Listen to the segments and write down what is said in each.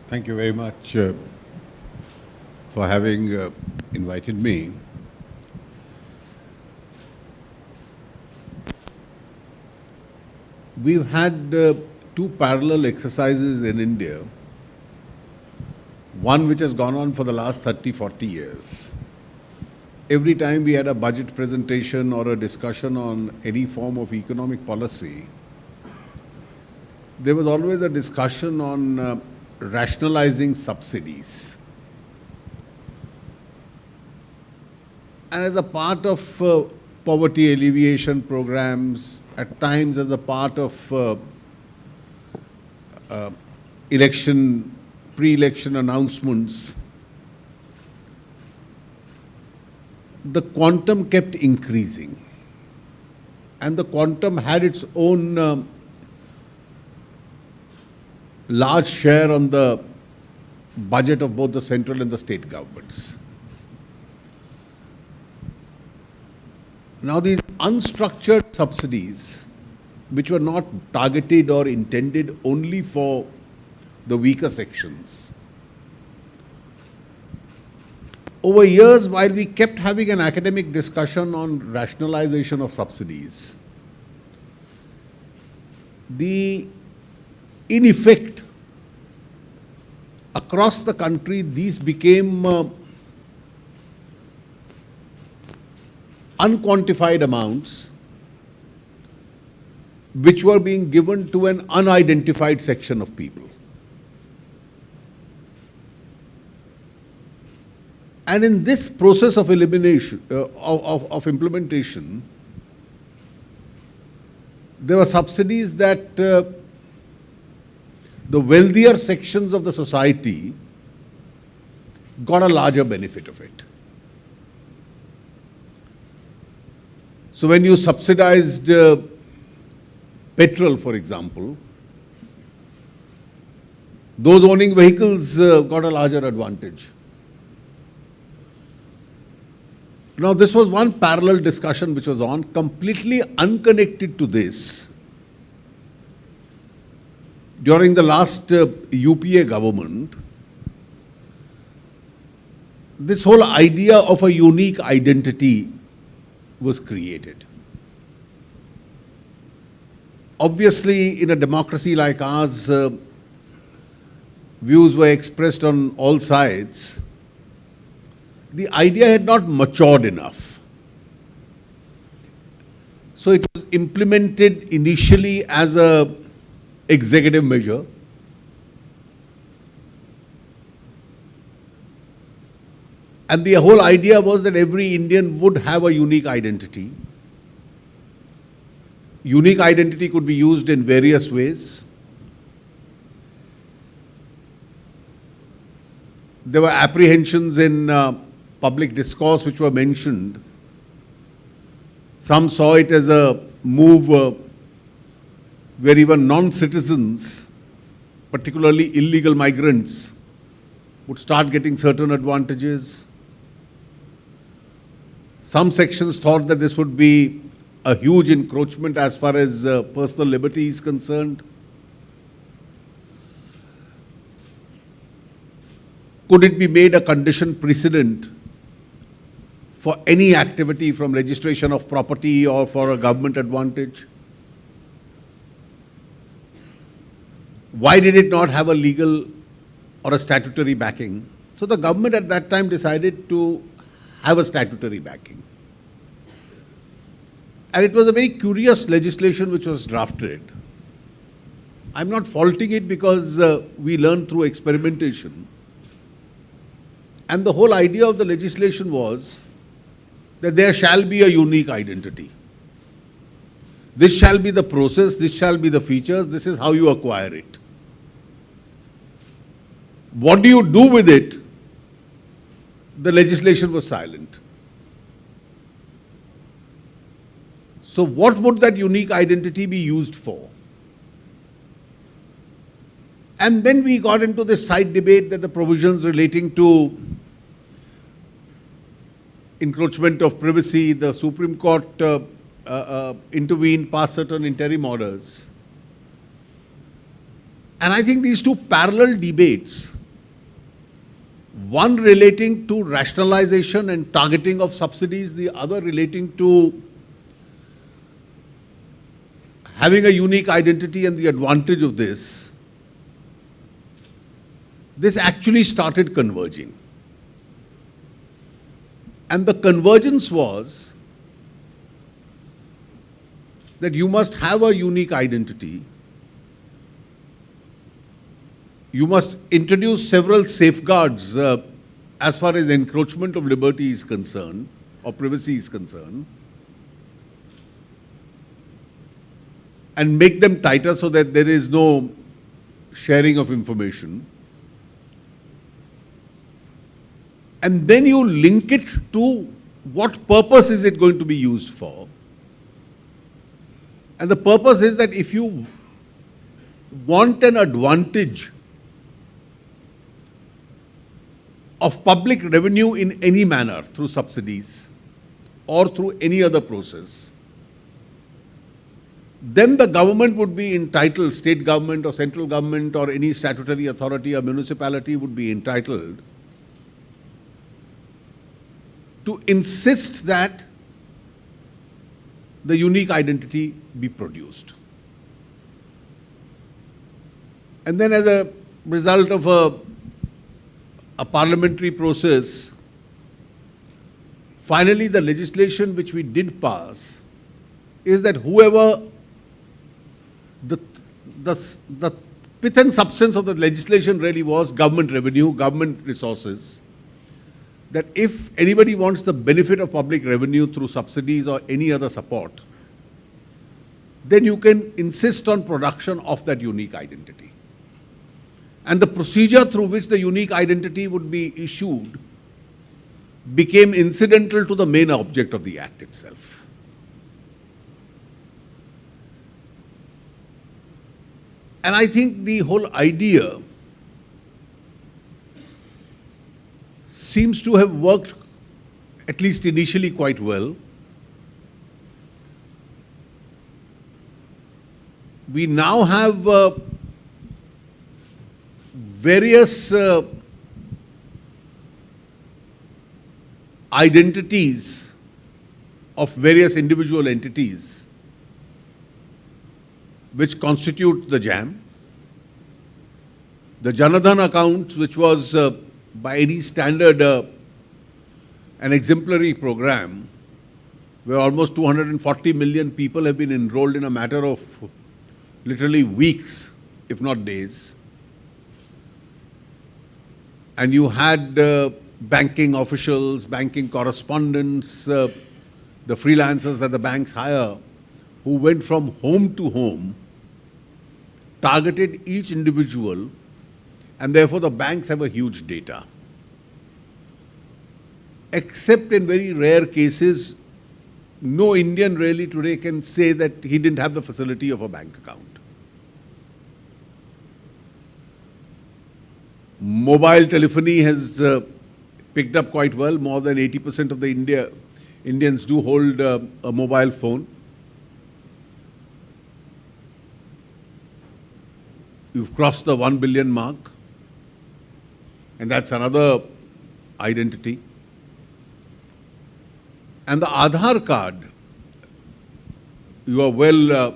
Thank you very much for having invited me. We've had two parallel exercises in India, one which has gone on for the last 30, 40 years. Every time we had a budget presentation or a discussion on any form of economic policy, there was always a discussion on rationalizing subsidies. And as a part of poverty alleviation programs, at times as a part of pre-election announcements, the quantum kept increasing. And the quantum had its own large share on the budget of both the central and the state governments. Now, these unstructured subsidies, which were not targeted or intended only for the weaker sections, over years, while we kept having an academic discussion on rationalization of subsidies, in effect, across the country, these became unquantified amounts which were being given to an unidentified section of people. And in this process of elimination, of implementation, there were subsidies that the wealthier sections of the society got a larger benefit of it. So when you subsidized petrol, for example, those owning vehicles got a larger advantage. Now, this was one parallel discussion which was on, completely unconnected to this. During the last UPA government, this whole idea of a unique identity was created. Obviously, in a democracy like ours, views were expressed on all sides. The idea had not matured enough. So it was implemented initially as an executive measure. And the whole idea was that every Indian would have a unique identity. Unique identity could be used in various ways. There were apprehensions in public discourse which were mentioned. Some saw it as a move where even non-citizens, particularly illegal migrants, would start getting certain advantages. Some sections thought that this would be a huge encroachment as far as personal liberty is concerned. Could it be made a condition precedent for any activity from registration of property or for a government advantage? Why did it not have a legal or a statutory backing? So the government at that time decided to have a statutory backing. And it was a very curious legislation which was drafted. I'm not faulting it because we learned through experimentation. And the whole idea of the legislation was that there shall be a unique identity. This shall be the process, this shall be the features, this is how you acquire it. What do you do with it? The legislation was silent. So what would that unique identity be used for? And then we got into this side debate that the provisions relating to encroachment of privacy, the Supreme Court intervened, passed certain interim orders. And I think these two parallel debates, one relating to rationalization and targeting of subsidies, the other relating to having a unique identity and the advantage of this actually started converging. And the convergence was that you must have a unique identity. You must introduce several safeguards as far as encroachment of liberty is concerned, or privacy is concerned, and make them tighter so that there is no sharing of information. And then you link it to what purpose is it going to be used for. And the purpose is that if you want an advantage of public revenue in any manner, through subsidies or through any other process, then the government would be entitled, state government or central government or any statutory authority or municipality would be entitled to insist that the unique identity be produced. And then as a result of a parliamentary process, finally the legislation which we did pass is that whoever the pith and substance of the legislation really was government revenue, government resources, that if anybody wants the benefit of public revenue through subsidies or any other support, then you can insist on production of that unique identity. And the procedure through which the unique identity would be issued became incidental to the main object of the Act itself. And I think the whole idea seems to have worked, at least initially, quite well. We now have various identities of various individual entities which constitute the JAM. The Janadhan account, which was by any standard an exemplary program, where almost 240 million people have been enrolled in a matter of literally weeks, if not days. And you had banking officials, banking correspondents, the freelancers that the banks hire, who went from home to home, targeted each individual, and therefore the banks have a huge data. Except in very rare cases, no Indian really today can say that he didn't have the facility of a bank account. Mobile telephony has picked up quite well. More than 80% of the Indians do hold a mobile phone. You've crossed the 1 billion mark. And that's another identity. And the Aadhaar card, you are well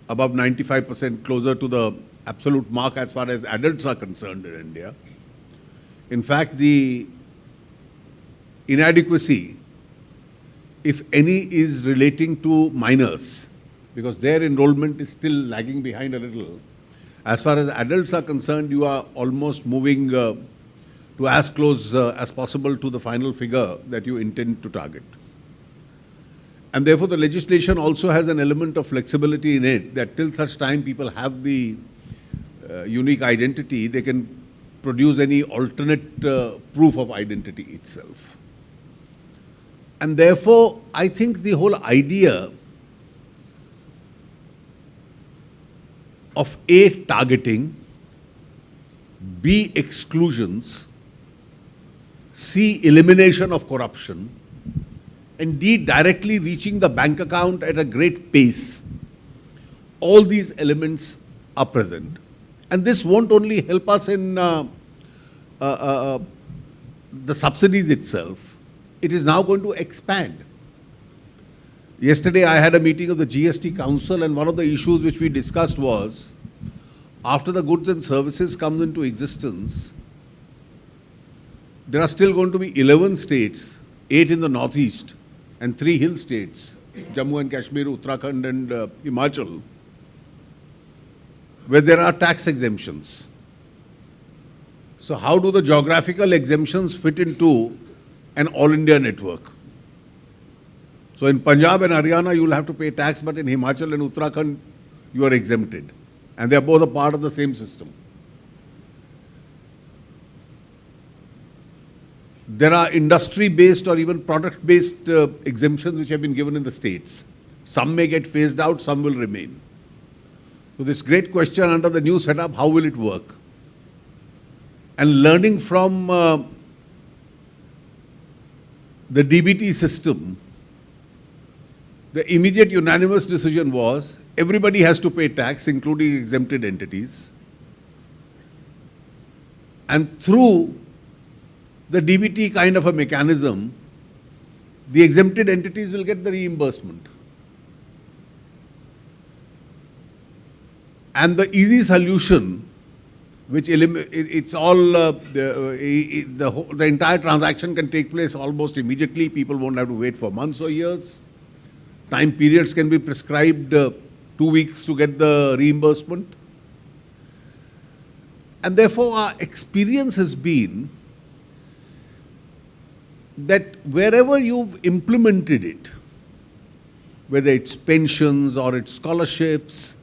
above 95%, closer to the absolute mark as far as adults are concerned in India. In fact, the inadequacy, if any, is relating to minors, because their enrollment is still lagging behind a little. As far as adults are concerned, you are almost moving to as close as possible to the final figure that you intend to target. And therefore, the legislation also has an element of flexibility in it, that till such time people have the unique identity, they can produce any alternate proof of identity itself. And therefore, I think the whole idea of A, targeting, B, exclusions, C, elimination of corruption, and D, directly reaching the bank account at a great pace, all these elements are present. And this won't only help us in the subsidies itself, it is now going to expand. Yesterday I had a meeting of the GST Council, and one of the issues which we discussed was, after the goods and services comes into existence, there are still going to be 11 states, 8 in the northeast and 3 hill states, Jammu and Kashmir, Uttarakhand and Himachal, where there are tax exemptions. So how do the geographical exemptions fit into an all-India network? So in Punjab and Haryana, you will have to pay tax, but in Himachal and Uttarakhand, you are exempted. And they are both a part of the same system. There are industry-based or even product-based exemptions which have been given in the states. Some may get phased out, some will remain. So this great question under the new setup, how will it work? And learning from the DBT system, the immediate unanimous decision was everybody has to pay tax, including exempted entities. And through the DBT kind of a mechanism, the exempted entities will get the reimbursement. And the easy solution, which it's all, the entire transaction can take place almost immediately. People won't have to wait for months or years. Time periods can be prescribed 2 weeks to get the reimbursement. And therefore, our experience has been that wherever you've implemented it, whether it's pensions or it's scholarships,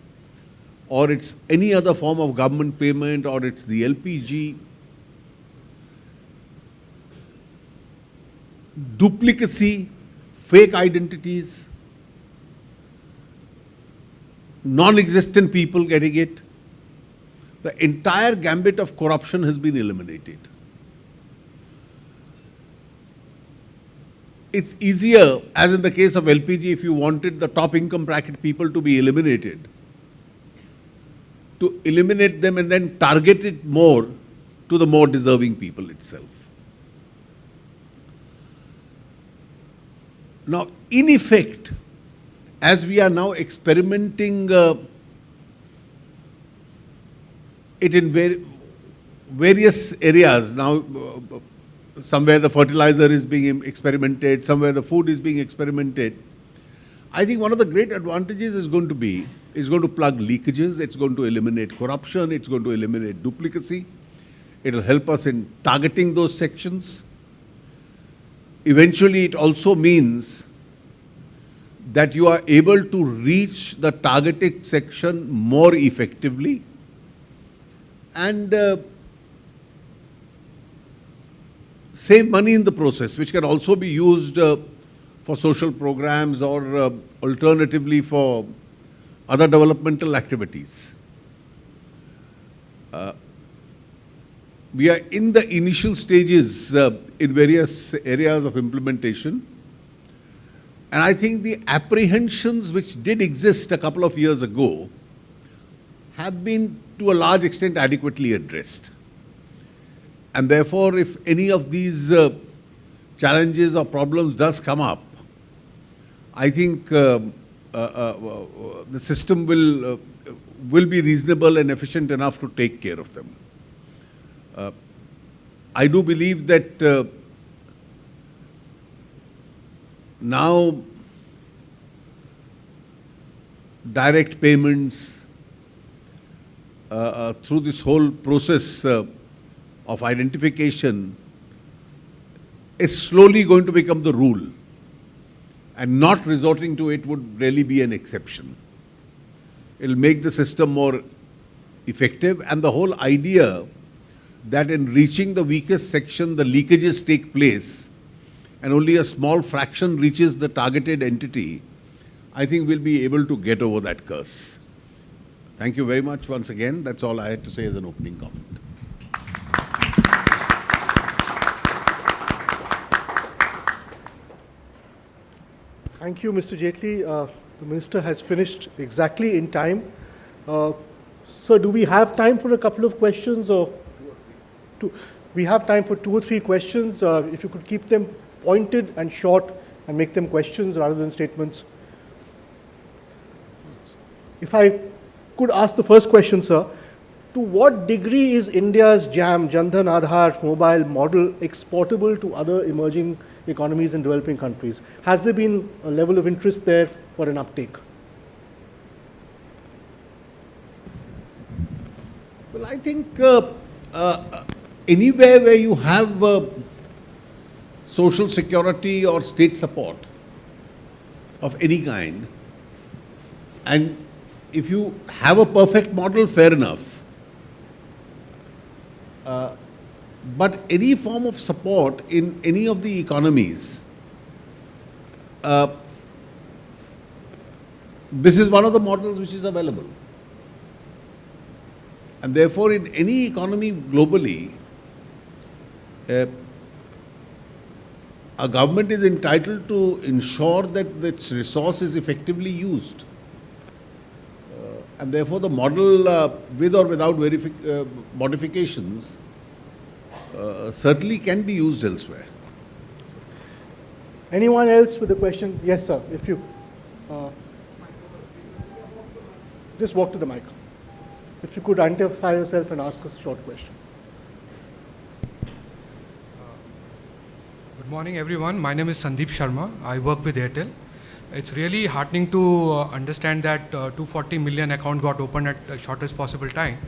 or it's any other form of government payment, or it's the LPG, duplicacy, fake identities, non-existent people getting it, the entire gambit of corruption has been eliminated. It's easier, as in the case of LPG, if you wanted the top income bracket people to be eliminated, to eliminate them and then target it more to the more deserving people itself. Now, in effect, as we are now experimenting it in various areas, now somewhere the fertilizer is being experimented, somewhere the food is being experimented, I think one of the great advantages is going to plug leakages, it's going to eliminate corruption, it's going to eliminate duplicacy, it will help us in targeting those sections. Eventually, it also means that you are able to reach the targeted section more effectively and save money in the process, which can also be used for social programs or alternatively for other developmental activities. We are in the initial stages in various areas of implementation. And I think the apprehensions which did exist a couple of years ago have been to a large extent adequately addressed. And therefore, if any of these challenges or problems does come up, I think the system will be reasonable and efficient enough to take care of them. I do believe that now direct payments through this whole process of identification is slowly going to become the rule, and not resorting to it would really be an exception. It will make the system more effective, and the whole idea that in reaching the weakest section, the leakages take place, and only a small fraction reaches the targeted entity, I think we'll be able to get over that curse. Thank you very much once again. That's all I had to say as an opening comment. Thank you, Mr. Jaitley. The Minister has finished exactly in time. So do we have time for a couple of questions, or we have time for 2 or 3 questions? If you could keep them pointed and short and make them questions rather than statements. If I could ask the first question, sir, to what degree is India's JAM, Jan Dhan Aadhaar mobile model exportable to other emerging economies in developing countries? Has there been a level of interest there for an uptake? Well, I think anywhere where you have social security or state support of any kind, and if you have a perfect model, fair enough. But any form of support in any of the economies, this is one of the models which is available. And therefore, in any economy globally, a government is entitled to ensure that its resource is effectively used. And therefore, the model, with or without modifications, certainly can be used elsewhere. Anyone else with a question? Yes, sir. If you just walk to the mic. If you could identify yourself and ask us a short question. Good morning, everyone. My name is Sandeep Sharma. I work with Airtel. It's really heartening to understand that 240 million account got opened at the shortest possible time.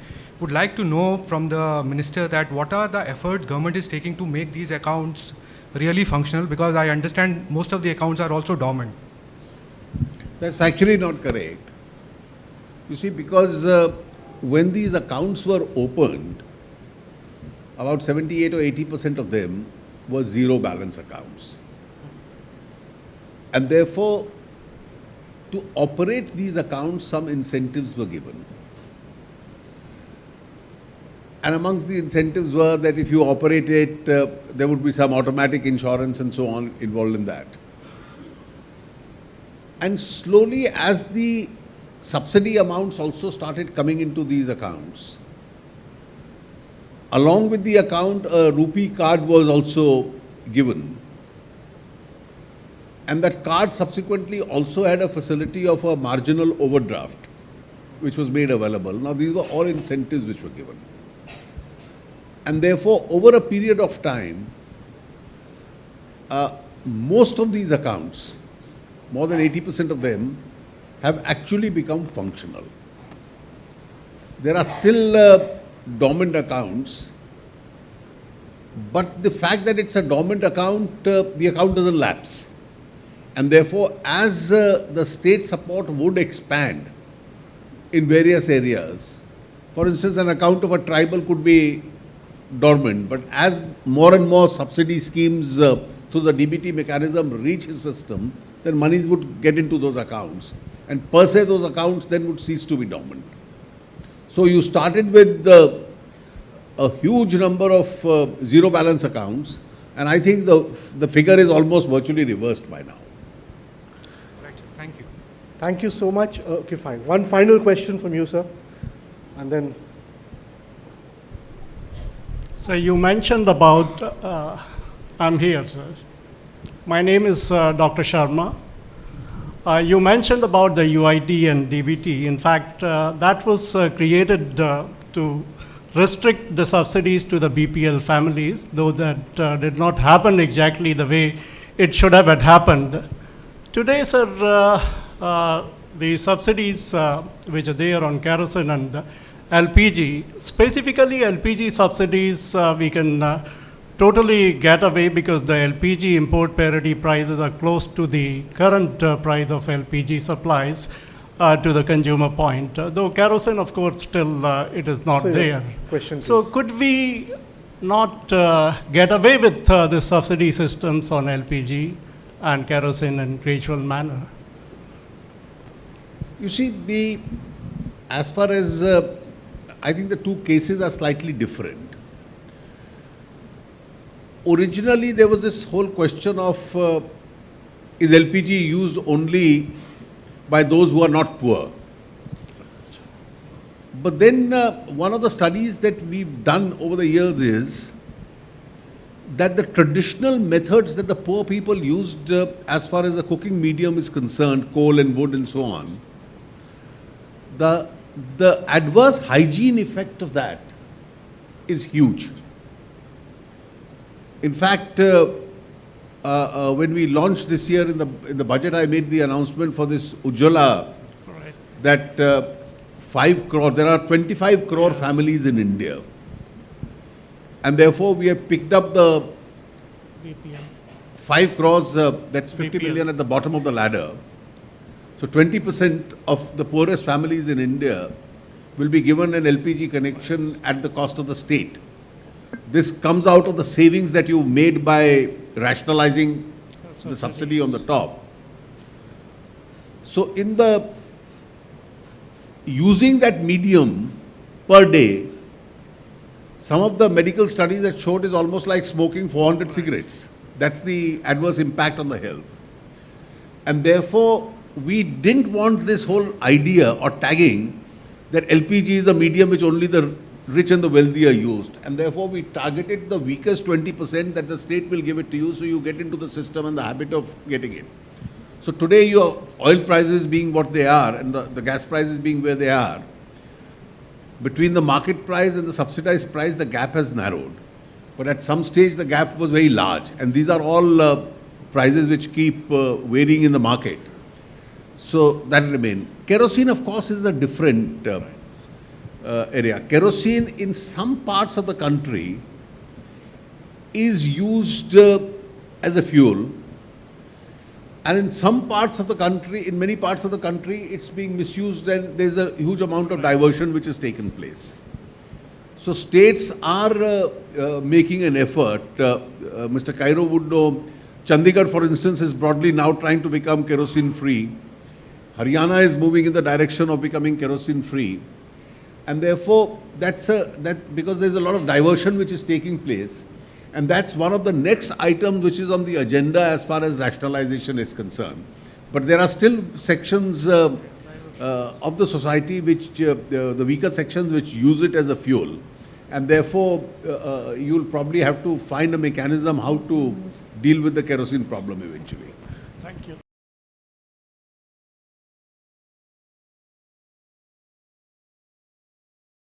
Would like to know from the minister that what are the efforts government is taking to make these accounts really functional, because I understand most of the accounts are also dormant. That's factually not correct. You see, because when these accounts were opened, about 78 or 80% of them were zero balance accounts. And therefore, to operate these accounts, some incentives were given. And amongst the incentives were that if you operate it, there would be some automatic insurance and so on involved in that. And slowly, as the subsidy amounts also started coming into these accounts, along with the account, a rupee card was also given. And that card subsequently also had a facility of a marginal overdraft, which was made available. Now, these were all incentives which were given. And therefore, over a period of time, most of these accounts, more than 80% of them, have actually become functional. There are still dormant accounts, but the fact that it's a dormant account, the account doesn't lapse. And therefore, as the state support would expand in various areas, for instance, an account of a tribal could be dormant, but as more and more subsidy schemes through the DBT mechanism reach his system, then monies would get into those accounts. And per se, those accounts then would cease to be dormant. So you started with a huge number of zero balance accounts, and I think the figure is almost virtually reversed by now. Right. Thank you. Thank you so much. Okay, fine. One final question from you, sir. And then. So you mentioned about, I'm here, sir. My name is Dr. Sharma. You mentioned about the UID and DBT. In fact, that was created to restrict the subsidies to the BPL families, though that did not happen exactly the way it should have had happened. Today, sir, the subsidies which are there on kerosene and LPG, specifically LPG subsidies, we can totally get away because the LPG import parity prices are close to the current price of LPG supplies to the consumer point. Though kerosene, of course, still it is not there. Question, so could we not get away with the subsidy systems on LPG and kerosene in gradual manner? You see, as far as I think the two cases are slightly different. Originally, there was this whole question of is LPG used only by those who are not poor? But then one of the studies that we've done over the years is that the traditional methods that the poor people used as far as the cooking medium is concerned, coal and wood and so on, the adverse hygiene effect of that is huge. In fact, when we launched this year in the budget, I made the announcement for this Ujjwala that 5 crore, there are 25 crore families in India. And therefore, we have picked up the BPM. 5 crores, that's 50 BPM. million at the bottom of the ladder. So 20% of the poorest families in India will be given an LPG connection at the cost of the state. This comes out of the savings that you've made by rationalizing the subsidy on the top. So in the using that medium per day, some of the medical studies that showed is almost like smoking 400 cigarettes. That's the adverse impact on the health. And therefore, we didn't want this whole idea or tagging that LPG is a medium which only the rich and the wealthy are used. And therefore, we targeted the weakest 20% that the state will give it to you, so you get into the system and the habit of getting it. So today, your oil prices being what they are and the gas prices being where they are, between the market price and the subsidized price, the gap has narrowed. But at some stage, the gap was very large. And these are all prices which keep varying in the market. So that remain. Kerosene, of course, is a different area. Kerosene in some parts of the country is used as a fuel. And in some parts of the country, in many parts of the country, it's being misused and there's a huge amount of diversion which has taken place. So states are making an effort. Mr. Cairo would know, Chandigarh, for instance, is broadly now trying to become kerosene free. Haryana is moving in the direction of becoming kerosene free. And therefore, because there's a lot of diversion which is taking place. And that's one of the next items which is on the agenda as far as rationalization is concerned. But there are still sections of the society which, the weaker sections which use it as a fuel. And therefore, you'll probably have to find a mechanism how to deal with the kerosene problem eventually.